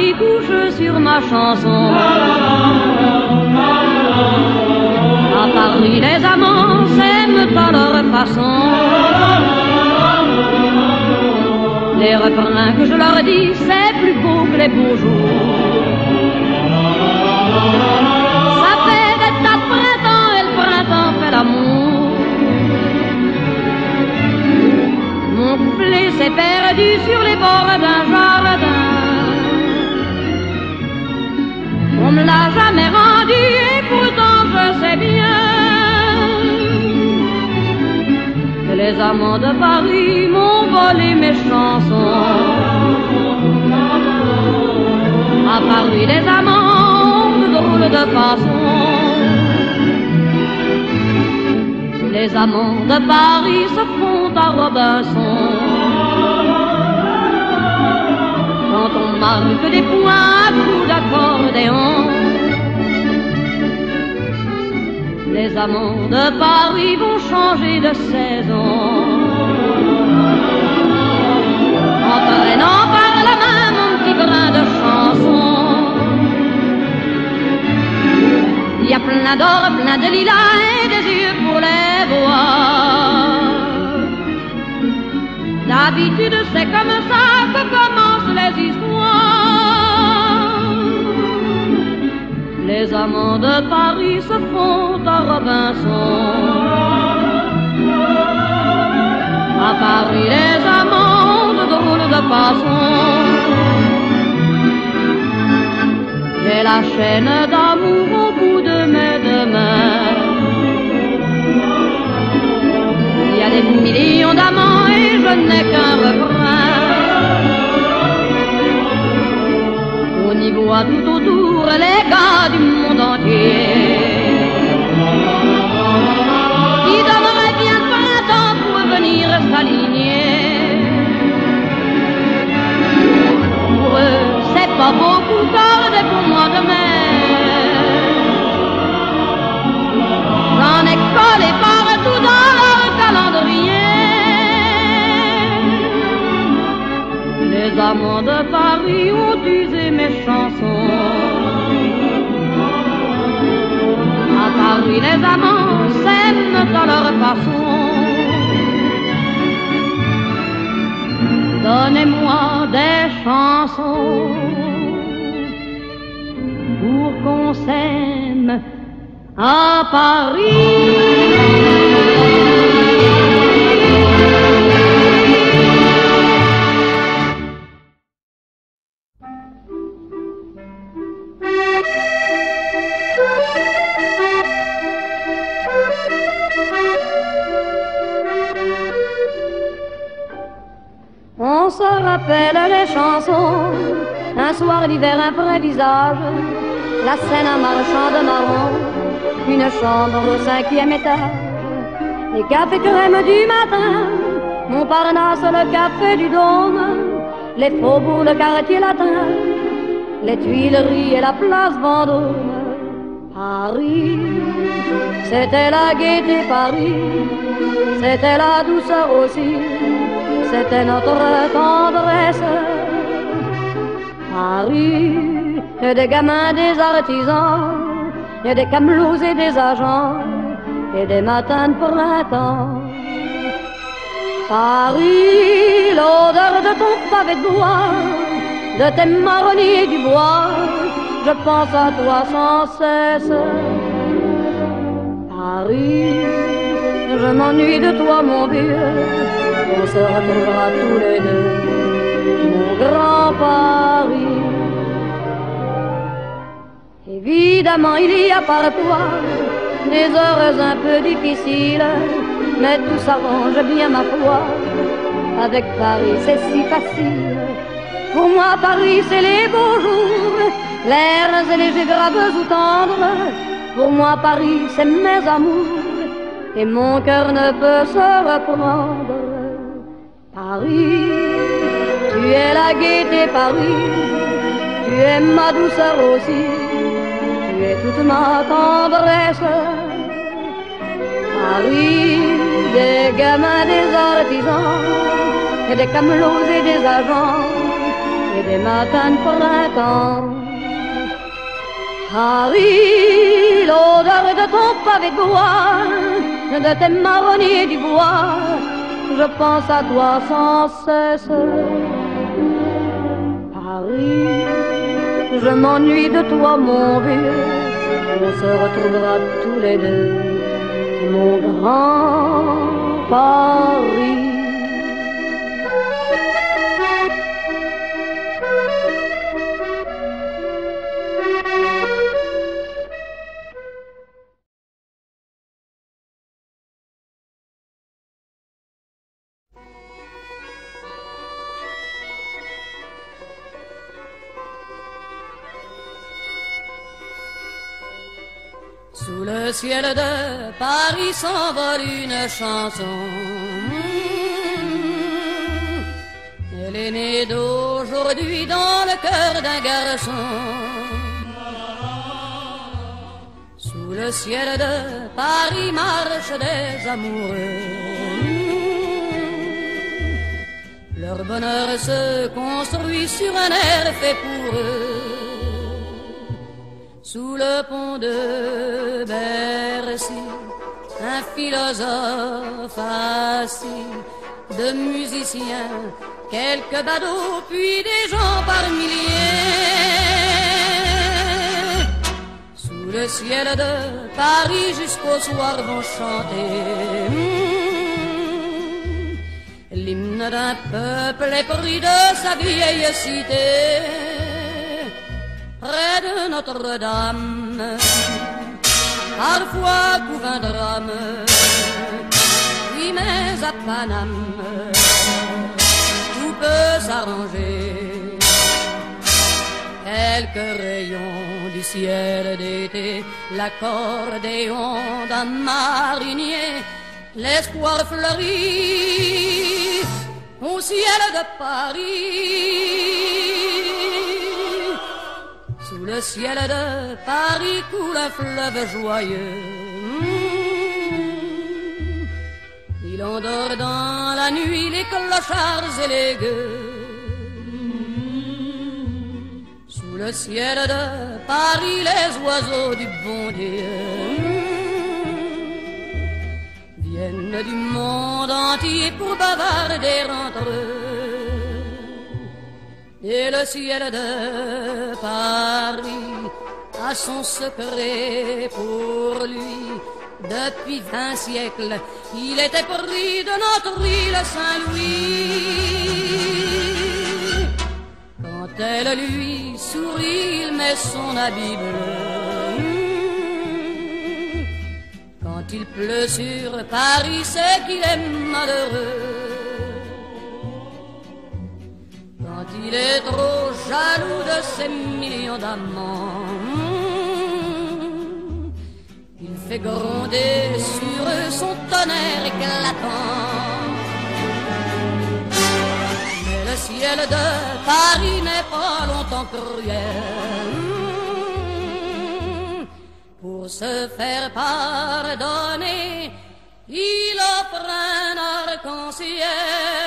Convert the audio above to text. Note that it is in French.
Paris couche sur ma chanson. À Paris, les amants s'aiment à leur façon. Les refrains que je leur dis, c'est plus beau que les beaux jours. Ça fait des tas de printemps et le printemps fait l'amour. Mon couplet s'est perdu sur les bords d'un jardin. On me l'a jamais rendu et pourtant je sais bien que les amants de Paris m'ont volé mes chansons. À Paris les amants ont de drôles de façons. Les amants de Paris se font à Robinson. Quand on marque des points à coups d'accordéon, les amants de Paris vont changer de saison. Entraînant par la main mon petit brin de chanson. Il y a plein d'or, plein de lilas et des yeux pour les voir. D'habitude c'est comme ça que commencent les histoires. Les amants de Paris se font à Robinson. À Paris les amants ont de drôles de façons. J'ai la chaîne d'amour au bout de mes deux mains. Il y a des millions d'amants et je n'ai qu'un refrain. On y voit tout autour les gars du monde entier qui donneraient bien le printemps pour venir s'aligner. Pour eux, c'est pas beaucoup car des pour moi de mer. J'en ai collé partout dans leur calendrier. Les amants de Paris ont usé mes chansons. À Paris, les amants s'aiment à leur façon. Donnez-moi des chansons pour qu'on s'aime à Paris. On se rappelle les chansons, un soir d'hiver, un vrai visage, la scène un marchand de marron, une chambre au 5e étage, les cafés crème du matin, Montparnasse, le café du Dôme, les faubourgs, le quartier latin, les Tuileries et la place Vendôme. Paris, c'était la gaieté, Paris, c'était la douceur aussi. C'était notre tendresse. Paris, et des gamins, des artisans, et des camelots et des agents, et des matins de printemps. Paris, l'odeur de ton pavé de bois, de tes marronniers du bois, je pense à toi sans cesse. Paris, je m'ennuie de toi mon vieux, on se retrouvera tous les deux, mon grand Paris. Évidemment, il y a parfois des heures un peu difficiles, mais tout s'arrange bien, ma foi. Avec Paris, c'est si facile. Pour moi, Paris, c'est les beaux jours, l'air et légers, graves ou tendres. Pour moi, Paris, c'est mes amours, et mon cœur ne peut se reprendre. Paris, tu es la gaieté, Paris, tu es ma douceur aussi, tu es toute ma tendresse. Paris, des gamins, des artisans, et des camelots et des agents, et des matins de printemps. Paris, l'odeur de ton pavé de bois, de tes marronniers du bois, je pense à toi sans cesse. Paris, je m'ennuie de toi mon vieux, on se retrouvera tous les deux, mon grand Paris. Sous le ciel de Paris s'envole une chanson. Elle est née d'aujourd'hui dans le cœur d'un garçon. Sous le ciel de Paris marchent des amoureux. Leur bonheur se construit sur un air fait pour eux. Sous le pont de Bercy, un philosophe assis, de musiciens, quelques badauds, puis des gens par milliers. Sous le ciel de Paris jusqu'au soir vont chanter l'hymne d'un peuple épris de sa vieille cité. Près de Notre-Dame, parfois couvre un drame, oui mais à Paname, tout peut s'arranger. Quelques rayons du ciel d'été, l'accordéon d'un marinier, l'espoir fleurit au ciel de Paris. Sous le ciel de Paris coule un fleuve joyeux. Il endort dans la nuit les clochards et les gueux. Sous le ciel de Paris les oiseaux du bon Dieu viennent du monde entier pour bavarder entre eux. Et le ciel de Paris a son secret pour lui. Depuis 20 siècles, il était pris de notre île Saint-Louis. Quand elle lui sourit, il met son habit bleu. Quand il pleut sur Paris, c'est qu'il est malheureux. Quand il est trop jaloux de ses millions d'amants, il fait gronder sur eux son tonnerre éclatant. Mais le ciel de Paris n'est pas longtemps cruel. Pour se faire pardonner, il offre un arc-en-ciel.